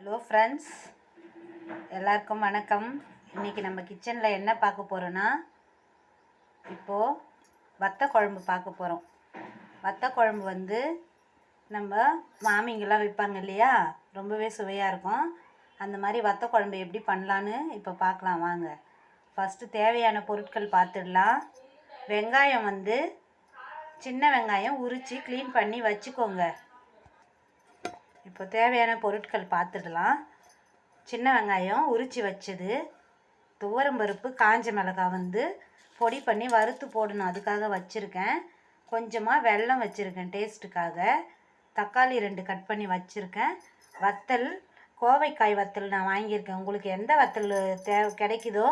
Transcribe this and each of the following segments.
Hello friends, எல்லாருக்கும் வணக்கம். இன்றைக்கி நம்ம கிச்சனில் என்ன பார்க்க போகிறோன்னா, இப்போது வத்த குழம்பு பார்க்க போகிறோம். வத்த குழம்பு வந்து நம்ம மாமிங்கெல்லாம் வைப்பாங்க இல்லையா, ரொம்பவே சுவையாக இருக்கும். அந்த மாதிரி வத்த குழம்பு எப்படி பண்ணலான்னு இப்போ பார்க்கலாம் வாங்க. ஃபஸ்ட்டு தேவையான பொருட்கள் பார்த்துடலாம். வெங்காயம் வந்து சின்ன வெங்காயம் உரித்து க்ளீன் பண்ணி வச்சுக்கோங்க. இப்போ தேவையான பொருட்கள் பார்த்துடலாம். சின்ன வெங்காயம் உரித்து வச்சது, துவரம்பருப்பு, காஞ்ச மிளகாய் வந்து பொடி பண்ணி வறுத்து போடணும், அதுக்காக வச்சுருக்கேன். கொஞ்சமாக வெல்லம் வச்சுருக்கேன் டேஸ்ட்டுக்காக. தக்காளி 2 கட் பண்ணி வச்சுருக்கேன். வத்தல், கோவைக்காய் வத்தல் நான் வாங்கியிருக்கேன். உங்களுக்கு எந்த வத்தல் கிடைக்குதோ,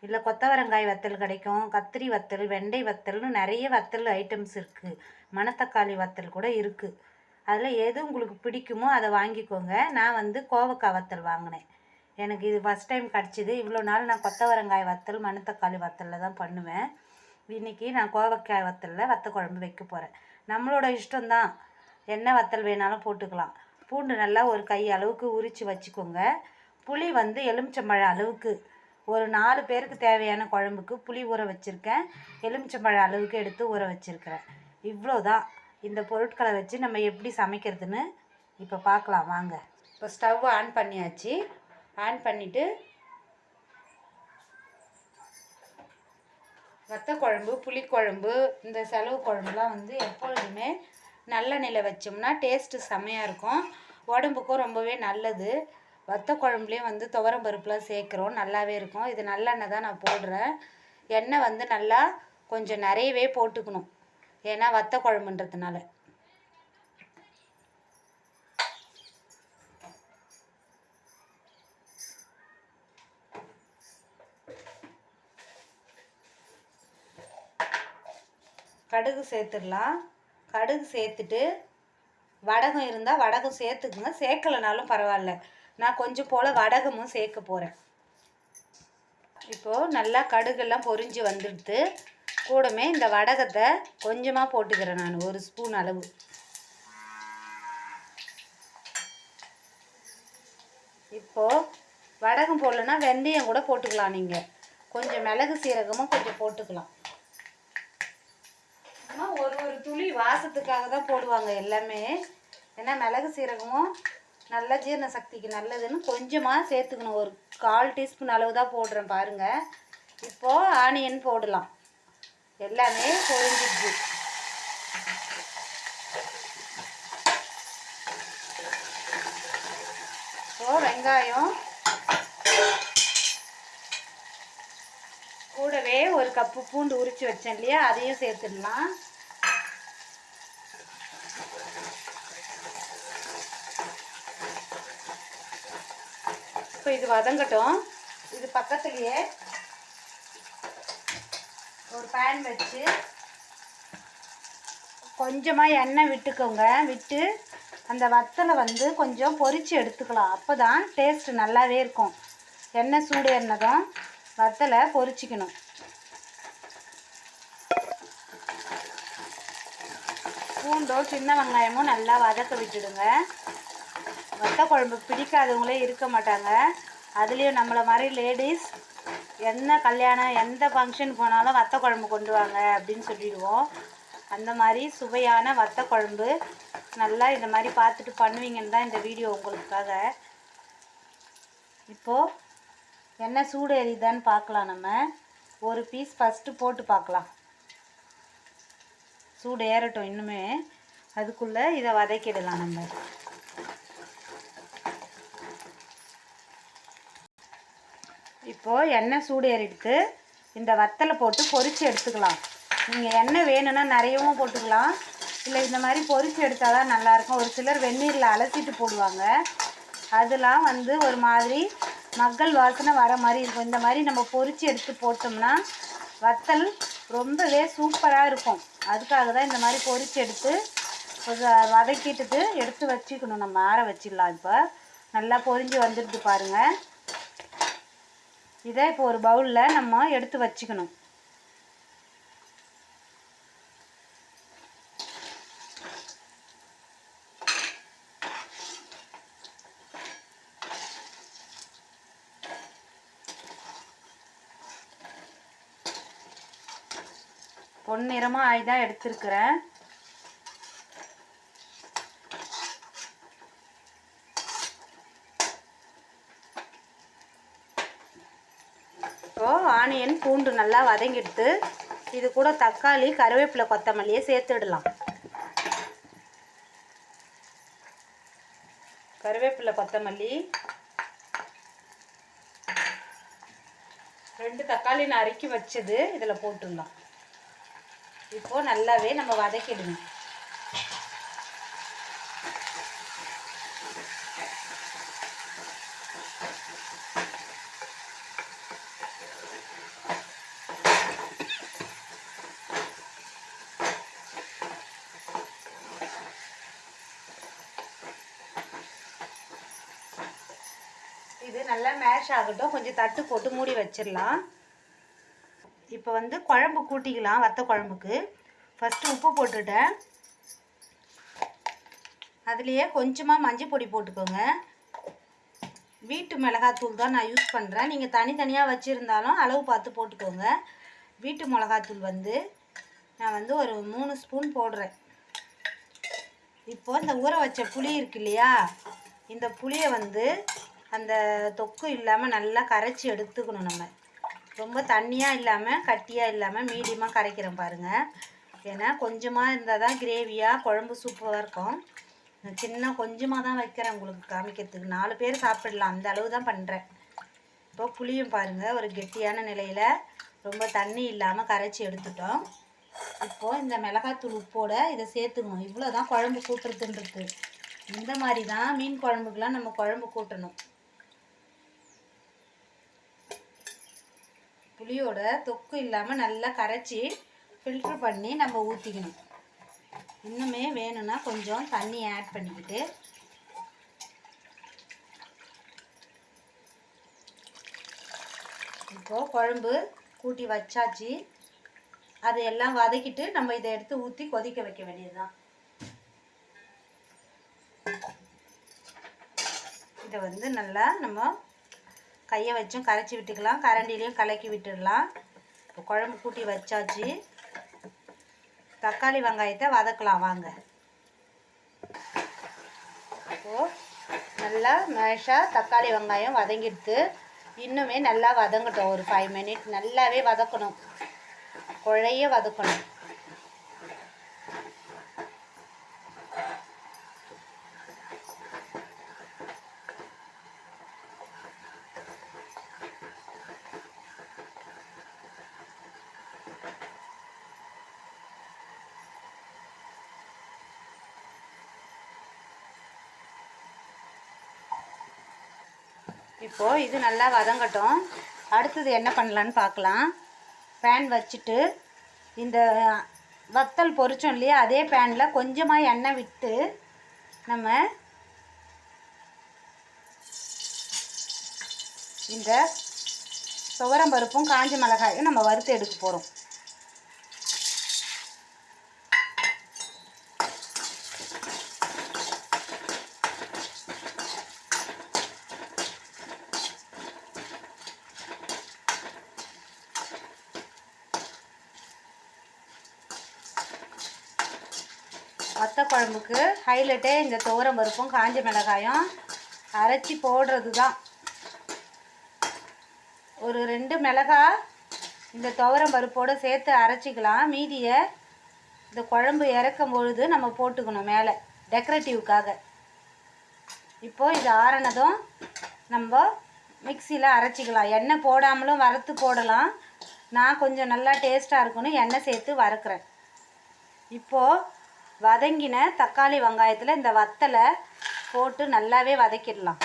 இல்லை கொத்தவரங்காய் வத்தல் கிடைக்கும், கத்திரி வத்தல், வெண்டை வத்தல்னு நிறைய வத்தல் ஐட்டம்ஸ் இருக்குது. மணத்தக்காளி வத்தல் கூட இருக்குது. அதில் எது உங்களுக்கு பிடிக்குமோ அதை வாங்கிக்கோங்க. நான் வந்து கோவக்காய் வத்தல் வாங்கினேன். எனக்கு இது ஃபஸ்ட் டைம் கிடச்சிது. இவ்வளோ நாள் நான் கொத்தவரங்காய் வத்தல், மணத்தக்காளி வத்தலில் தான் பண்ணுவேன். இன்றைக்கி நான் கோவக்காய் வத்தலில் வத்த குழம்பு வைக்க போகிறேன். நம்மளோட இஷ்டம்தான், என்ன வத்தல் வேணாலும் போட்டுக்கலாம். பூண்டு நல்லா ஒரு கை அளவுக்கு உரித்து வச்சுக்கோங்க. புளி வந்து எலுமிச்சம்பழம் அளவுக்கு, ஒரு 4 பேருக்கு தேவையான குழம்புக்கு புளி ஊற வச்சுருக்கேன். எலுமிச்சம்பழம் அளவுக்கு எடுத்து ஊற வச்சுருக்கிறேன். இவ்வளோதான். இந்த பொருட்களை வச்சு நம்ம எப்படி சமைக்கிறதுன்னு இப்போ பார்க்கலாம் வாங்க. இப்போ ஸ்டவ் ஆன் பண்ணியாச்சு. ஆன் பண்ணிவிட்டு வத்த குழம்பு, புளிக்குழம்பு, இந்த செலவு குழம்புலாம் வந்து எப்பொழுதுமே நல்லெண்ணெயில் வச்சோம்னா டேஸ்ட்டு செம்மையாக இருக்கும். உடம்புக்கும் ரொம்பவே நல்லது. வத்த குழம்புலேயும் வந்து துவரம் பருப்புலாம் சேர்க்குறோம், நல்லாவே இருக்கும். இது நல்லெண்ணெய் தான் நான் போடுறேன். எண்ணெய் வந்து நல்லா கொஞ்சம் நிறையவே போட்டுக்கணும், ஏன்னா வத்த குழம்புன்றதுனால. கடுகு சேர்த்துடலாம். கடுகு சேர்த்துட்டு வடகம் இருந்தால் வடகம் சேர்த்துக்குங்க, சேர்க்கலைனாலும் பரவாயில்ல. நான் கொஞ்சம் போல் வடகமும் சேர்க்க போகிறேன். இப்போது நல்லா கடுகெல்லாம் பொரிஞ்சு வந்துடுது. கூடமே இந்த வடகத்தை கொஞ்சமாக போட்டுக்கிறேன் நான், 1 ஸ்பூன் அளவு. இப்போது வடகம் போடலன்னா வெந்தயம் கூட போட்டுக்கலாம். நீங்கள் கொஞ்சம் மிளகு சீரகமும் கொஞ்சம் போட்டுக்கலாம். ஒரு துளி வாசத்துக்காக தான் போடுவாங்க எல்லாமே. ஏன்னா மிளகு சீரகமும் நல்ல ஜீரண சக்திக்கு நல்லதுன்னு கொஞ்சமாக சேர்த்துக்கணும். ஒரு 1/4 டீஸ்பூன் அளவு தான் போடுறேன் பாருங்கள். இப்போது ஆனியன் போடலாம். எல்லாமே பொரிஞ்சிடுச்சு. இப்போது வெங்காயம் கூடவே 1 கப்பு பூண்டு உரித்து வச்சேன் இல்லையா, அதையும் சேர்த்துடலாம். இப்போ இது வதங்கட்டும். இது பக்கத்துலேயே ஒரு பேன் வச்சு கொஞ்சமாக எண்ணெய் விட்டுக்கோங்க. விட்டு அந்த வத்தலை வந்து கொஞ்சம் பொரித்து எடுத்துக்கலாம். அப்போ தான் டேஸ்ட்டு நல்லாவே இருக்கும். எண்ணெய் சூடு எண்ணதும் வத்தலை பொரிச்சிக்கணும். பூண்டோ சின்ன வெங்காயமும் நல்லா வதக்க விட்டுடுங்க. வத்த குழம்பு பிடிக்காதவங்களே இருக்க மாட்டாங்க. அதுலேயும் நம்மளை மாதிரி லேடிஸ் என்ன கல்யாணம், எந்த ஃபங்க்ஷன் போனாலும் வத்த குழம்பு கொண்டு வாங்க அப்படின்னு சொல்லிடுவோம். அந்த மாதிரி சுவையான வத்த குழம்பு நல்லா இந்த மாதிரி பார்த்துட்டு பண்ணுவீங்கன்னு தான் இந்த வீடியோ உங்களுக்காக. இப்போது எண்ணெய் சூடு எரியுதான்னு பார்க்கலாம். நம்ம ஒரு பீஸ் ஃபஸ்ட்டு போட்டு பார்க்கலாம். சூடு ஏறட்டும் இன்னுமே, அதுக்குள்ளே இதை வதக்கிடலாம். நம்ம இப்போது எண்ணெய் சூடு ஏறிடுத்து. இந்த வத்தலை போட்டு பொரித்து எடுத்துக்கலாம். நீங்கள் எண்ணெய் வேணும்னா நிறையவும் போட்டுக்கலாம், இல்லை இந்த மாதிரி பொரித்து எடுத்தால் தான் நல்லாயிருக்கும். ஒரு சிலர் வெந்நீரில் அலசிட்டு போடுவாங்க, அதெல்லாம் வந்து ஒரு மாதிரி மக்கள் வாசனை வர மாதிரி இருக்கும். இந்த மாதிரி நம்ம பொரித்து எடுத்து போட்டோம்னா வத்தல் ரொம்பவே சூப்பராக இருக்கும். அதுக்காக தான் இந்த மாதிரி பொரித்து எடுத்து வதக்கிட்டு எடுத்து வச்சுக்கணும். நம்ம ஆற வச்சிடலாம். இப்போ நல்லா பொரிஞ்சு வந்துடுது பாருங்கள். இதை இப்போ ஒரு பவுலில் நம்ம எடுத்து வச்சுக்கணும். பொன்னிறமாக ஆகி தான் எடுத்துருக்கிறேன். இப்போது ஆனியன் பூண்டு நல்லா வதங்கிடுத்து. இது கூட தக்காளி, கருவேப்பிலை, கொத்தமல்லியை சேர்த்துடலாம். கருவேப்பிலை, கொத்தமல்லி, 2 தக்காளி நறுக்கி வச்சது இதில் போட்டுடலாம். இப்போது நல்லாவே நம்ம வதக்கிடணும். இது நல்லா மேஷ் ஆகட்டும். கொஞ்சம் தட்டு போட்டு மூடி வச்சிடலாம். இப்போ வந்து குழம்பு கூட்டிக்கலாம். வத்த குழம்புக்கு ஃபஸ்ட்டு உப்பு போட்டுட்டேன். அதுலேயே கொஞ்சமாக மஞ்சள் பொடி போட்டுக்கோங்க. வீட்டு மிளகாத்தூள் தான் நான் யூஸ் பண்ணுறேன். நீங்கள் தனித்தனியாக வச்சுருந்தாலும் அளவு பார்த்து போட்டுக்கோங்க. வீட்டு மிளகாத்தூள் வந்து நான் வந்து ஒரு 3 ஸ்பூன் போடுறேன். இப்போது இந்த ஊற வச்ச புளி இருக்கு இல்லையா, இந்த புளியை வந்து அந்த தொக்கு இல்லாமல் நல்லா கரைச்சி எடுத்துக்கணும். நம்ம ரொம்ப தண்ணியாக இல்லாமல் கட்டியாக இல்லாமல் மீடியமாக கரைக்கிறோம் பாருங்கள். ஏன்னா கொஞ்சமாக இருந்தால் தான் கிரேவியாக குழம்பு சூப்பராக இருக்கும். சின்ன கொஞ்சமாக தான் வைக்கிறேன் உங்களுக்கு காமிக்கிறதுக்கு. 4 பேர் சாப்பிடலாம், அந்த அளவு தான் பண்ணுறேன். இப்போ புளியும் பாருங்கள் ஒரு கெட்டியான நிலையில் ரொம்ப தண்ணி இல்லாமல் கரைச்சி எடுத்துட்டோம். இப்போது இந்த மிளகாத்தூள் உப்போட இதை சேர்த்துக்கணும். இவ்வளோ தான் குழம்பு கூட்டுறதுன்றது. இந்த மாதிரி தான் மீன் குழம்புக்கெலாம் நம்ம குழம்பு கூட்டணும். புளியோட தொக்கு இல்லாமல் நல்லா கரைச்சி ஃபில்ட்ரு பண்ணி நம்ம ஊற்றிக்கணும். இன்னுமே வேணும்னா கொஞ்சம் தண்ணி ஆட் பண்ணிக்கிட்டு இப்போது குழம்பு கூட்டி வச்சாச்சு. அதை எல்லாம் வதக்கிட்டு நம்ம இதை எடுத்து ஊற்றி கொதிக்க வைக்க வேண்டியதுதான். இதை வந்து நல்லா நம்ம கையை வச்சும் கரைச்சி விட்டுக்கலாம், கரண்டிலையும் கலக்கி விட்டுடலாம். இப்போ குழம்பு கூட்டி வச்சாச்சு. தக்காளி வெங்காயத்தை வதக்கலாம் வாங்க. இப்போது நல்லா மேஷாக தக்காளி வெங்காயம் வதங்கிடுத்து. இன்னுமே நல்லா வதங்கட்டும். ஒரு 5 மினிட் நல்லாவே வதக்கணும், குழைய வதக்கணும். இப்போது இது நல்லா வதங்கட்டும். அடுத்தது என்ன பண்ணலான்னு பார்க்கலாம். பேன் வச்சுட்டு இந்த வத்தல் பொரிச்சோம் இல்லையா, அதே பேனில் கொஞ்சமாக எண்ணெய் விட்டு நம்ம இந்த துவரம்பருப்பும் காஞ்ச மிளகாயும் நம்ம வறுத்து எடுக்க போகிறோம். வத்த குழம்புக்கு ஹைலைட்டே இந்த துவரம்பருப்பும் காஞ்ச மிளகாயும் அரைச்சி போடுறது தான். ஒரு 2 மிளகாய் இந்த துவரம்பருப்போடு சேர்த்து அரைச்சிக்கலாம். மீதியை இந்த குழம்பு இறக்கும் பொழுது நம்ம போட்டுக்கணும் மேலே டெக்கரேட்டிவ்க்காக. இப்போது இது ஆறினதும் நம்ம மிக்சியில் அரைச்சிக்கலாம். எண்ணெய் போடாமலும் வறுத்து போடலாம். நான் கொஞ்சம் நல்லா டேஸ்ட்டாக இருக்குன்னு எண்ணெய் சேர்த்து வறுக்கிறேன். இப்போது வதங்கின தக்காளி வெங்காயத்தில் இந்த வத்தலை போட்டு நல்லாவே வதக்கிடலாம்.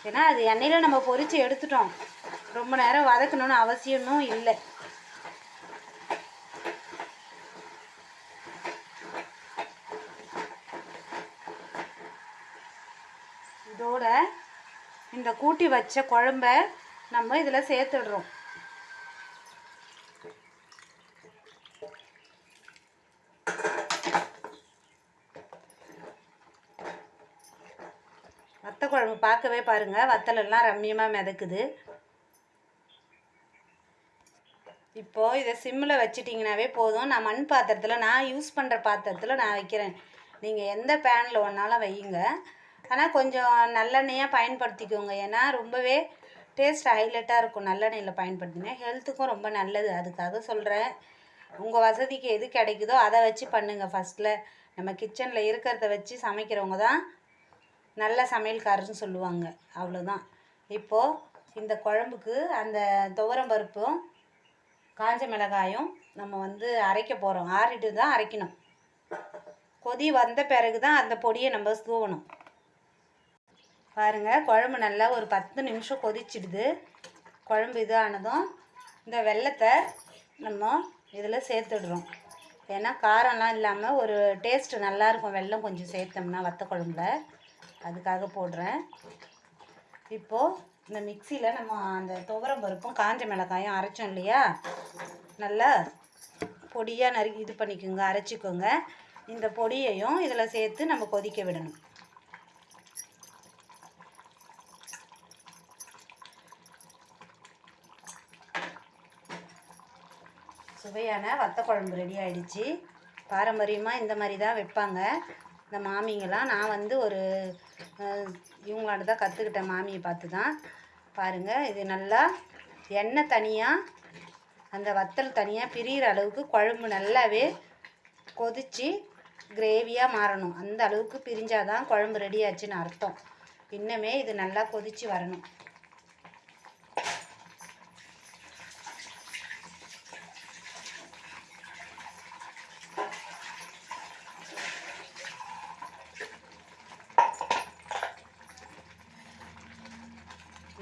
ஏன்னா அது எண்ணெயில் நம்ம பொரித்து எடுத்துட்டோம், ரொம்ப நேரம் வதக்கணும்னு அவசியமும் இல்லை. இதோட இந்த கூட்டி வச்ச குழம்ப நம்ம இதில் சேர்த்துடுறோம். வத்த குழம்பு பார்க்கவே பாருங்கள், வத்தலெல்லாம் ரம்மியமாக மிதக்குது. இப்போது இதை சிம்மில் வச்சிட்டிங்கனாவே போதும். நான் மண் பாத்திரத்தில், நான் யூஸ் பண்ணுற பாத்திரத்தில் நான் வைக்கிறேன். நீங்கள் எந்த பேனில் ஒன்றாலும் வையுங்க. ஆனால் கொஞ்சம் நல்லெண்ணெயாக பயன்படுத்திக்கோங்க. ஏன்னா ரொம்பவே டேஸ்ட் ஹைலைட்டாக இருக்கும் நல்லெண்ணெயில் பயன்படுத்தினா. ஹெல்த்துக்கும் ரொம்ப நல்லது. அதுக்காக சொல்கிறேன். உங்கள் வசதிக்கு எது கிடைக்குதோ அதை வச்சு பண்ணுங்கள். ஃபஸ்ட்டில் நம்ம கிச்சனில் இருக்கிறத வச்சு சமைக்கிறவங்க தான் நல்ல சமையல்காரர்னு சொல்லுவாங்க. அவ்வளோதான். இப்போது இந்த குழம்புக்கு அந்த துவரம் பருப்பும் காஞ்ச மிளகாயும் நம்ம அரைக்க போகிறோம். ஆறிட்டு தான் அரைக்கணும். கொதி வந்த பிறகு தான் அந்த பொடியை நம்ம தூவணும். பாருங்கள், குழம்பு நல்லா ஒரு 10 நிமிஷம் கொதிச்சிடுது. குழம்பு இது ஆனதும் இந்த வெல்லத்தை நம்ம இதில் சேர்த்துடுறோம். ஏன்னா காரம்லாம் இல்லாமல் ஒரு டேஸ்ட்டு நல்லாயிருக்கும் வெல்லம் கொஞ்சம் சேர்த்தோம்னா வத்த குழம்புல. அதுக்காக போடுறேன். இப்போது இந்த மிக்சியில் நம்ம அந்த துவரம் பருப்பும் காஞ்ச மிளகாயும் அரைச்சோம் இல்லையா, நல்லா பொடியாக நறுக்கி இது பண்ணிக்கோங்க, அரைச்சிக்கோங்க. இந்த பொடியையும் இதில் சேர்த்து நம்ம கொதிக்க விடணும். சுவையான வத்த குழம்பு ரெடி ஆகிடுச்சு. பாரம்பரியமாக இந்த மாதிரி தான் வைப்பாங்க இந்த மாமிங்கெல்லாம். நான் ஒரு இவங்களாட்ட தான் கற்றுக்கிட்டேன், மாமியை பார்த்து தான். பாருங்கள், இது நல்லா எண்ணெய் தனியாக அந்த வத்தல் தனியாக பிரிகிற அளவுக்கு குழம்பு நல்லாவே கொதித்து கிரேவியாக மாறணும். அந்த அளவுக்கு பிரிஞ்சாதான் குழம்பு ரெடி ஆச்சுன்னு அர்த்தம். இன்னுமே இது நல்லா கொதித்து வரணும்.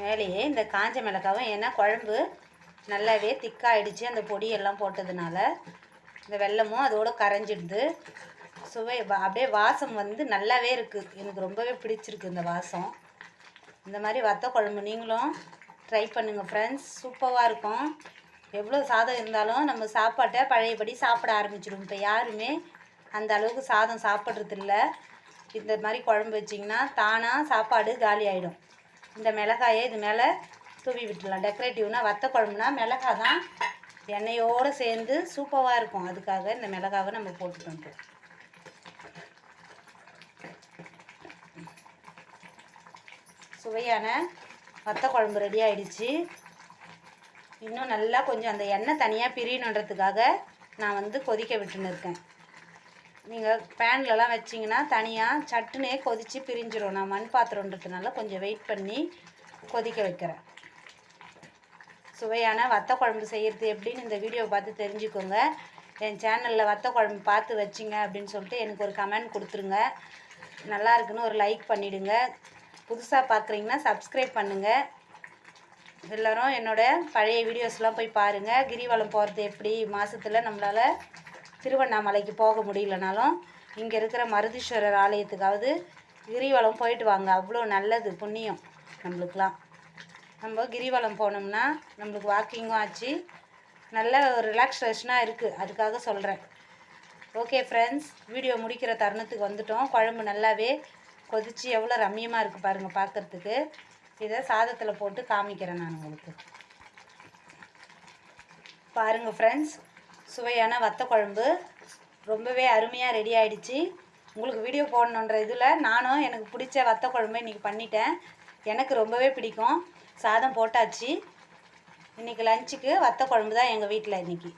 மேலேயே இந்த காஞ்ச மிளகாவும், ஏன்னா குழம்பு நல்லாவே திக்காயிடுச்சு அந்த பொடியெல்லாம் போட்டதுனால. இந்த வெல்லமும் அதோடு கரைஞ்சிடுது. சுவை அப்படியே வாசம் நல்லாவே இருக்குது. எனக்கு ரொம்பவே பிடிச்சிருக்கு இந்த வாசம். இந்த மாதிரி வத்த குழம்பு நீங்களும் ட்ரை பண்ணுங்கள் ஃப்ரெண்ட்ஸ். சூப்பராக இருக்கும். எவ்வளோ சாதம் இருந்தாலும் நம்ம சாப்பாட்டை பழையபடி சாப்பிட ஆரம்பிச்சிடும். இப்போ யாருமே அந்த அளவுக்கு சாதம் சாப்பிட்றதில்ல. இந்த மாதிரி குழம்பு வச்சிங்கன்னா தானாக சாப்பாடு காலி ஆகிடும். இந்த மிளகாயை இது மேலே தூவி விட்டுடலாம். டெக்கரேட்டிவ்னா வத்த குழம்புனா மிளகாய் தான் எண்ணெயோடு சேர்ந்து சூப்பராக இருக்கும். அதுக்காக இந்த மிளகாவை நம்ம போட்டுட்டோம். சுவையான வத்த குழம்பு ரெடி ஆகிடுச்சு. இன்னும் நல்லா கொஞ்சம் அந்த எண்ணெய் தனியாக பிரியணுன்றதுக்காக நான் கொதிக்க விட்டுன்னு இருக்கேன். நீங்கள் பேன்லலாம் வச்சிங்கன்னா தனியாக சட்டுனே கொதித்து பிரிஞ்சிடும். நான் மண் பாத்திரன்றதுனால கொஞ்சம் வெயிட் பண்ணி கொதிக்க வைக்கிறேன். சுவையான வத்த குழம்பு செய்கிறது எப்படின்னு இந்த வீடியோவை பார்த்து தெரிஞ்சுக்கோங்க. என் சேனலில் வத்த குழம்பு பார்த்து வச்சிங்க அப்படின்னு சொல்லிட்டு எனக்கு ஒரு கமெண்ட் கொடுத்துருங்க. நல்லா இருக்குன்னு ஒரு லைக் பண்ணிவிடுங்க. புதுசாக பார்க்குறீங்கன்னா சப்ஸ்கிரைப் பண்ணுங்கள். எல்லோரும் என்னோடய பழைய வீடியோஸ்லாம் போய் பாருங்கள். கிரிவலம் போகிறது எப்படி, மாதத்தில் நம்மளால் திருவண்ணாமலைக்கு போக முடியலனாலும் இங்கே இருக்கிற மருதீஸ்வரர் ஆலயத்துக்காவது கிரிவலம் போயிட்டு வாங்க. அவ்வளோ நல்லது, புண்ணியம் நம்மளுக்கெலாம். நம்ம கிரிவலம் போனோம்னா நம்மளுக்கு வாக்கிங்கும் ஆச்சு, நல்ல ஒரு ரிலாக்ஸேஷனாக இருக்குது. அதுக்காக சொல்கிறேன். ஓகே ஃப்ரெண்ட்ஸ், வீடியோ முடிக்கிற தருணத்துக்கு வந்துட்டோம். குழம்பு நல்லாவே கொதித்து எவ்வளோ ரம்மியமாக இருக்குது பாருங்கள் பார்க்குறதுக்கு. இதை சாதத்தில் போட்டு காமிக்கிறேன் நான் உங்களுக்கு. பாருங்கள் ஃப்ரெண்ட்ஸ், சுவையான வத்த குழம்பு ரொம்பவே அருமையாக ரெடி ஆகிடுச்சு. உங்களுக்கு வீடியோ போடணுன்ற இதில் நானும் எனக்கு பிடிச்ச வத்த குழம்பு இன்றைக்கி பண்ணிட்டேன். எனக்கு ரொம்பவே பிடிக்கும். சாதம் போட்டாச்சு. இன்றைக்கி லஞ்சுக்கு வத்த குழம்பு தான் எங்கள் வீட்டில் இன்றைக்கி.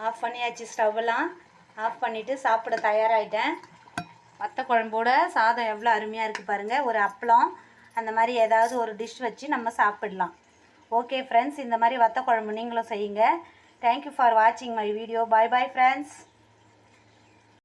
ஆஃப் பண்ணியாச்சு. ஸ்டவ்வெல்லாம் ஆஃப் பண்ணிவிட்டு சாப்பிட தயாராகிட்டேன். வத்த குழம்போட சாதம் எவ்வளோ அருமையாக இருக்குது பாருங்கள். ஒரு அப்பளம் அந்த மாதிரி ஏதாவது ஒரு டிஷ் வச்சு நம்ம சாப்பிடலாம். ஓகே ஃப்ரெண்ட்ஸ், இந்த மாதிரி வத்த குழம்பு நீங்களும் செய்யுங்க. தேங்க்யூ ஃபார் வாட்சிங் my video. Bye bye friends.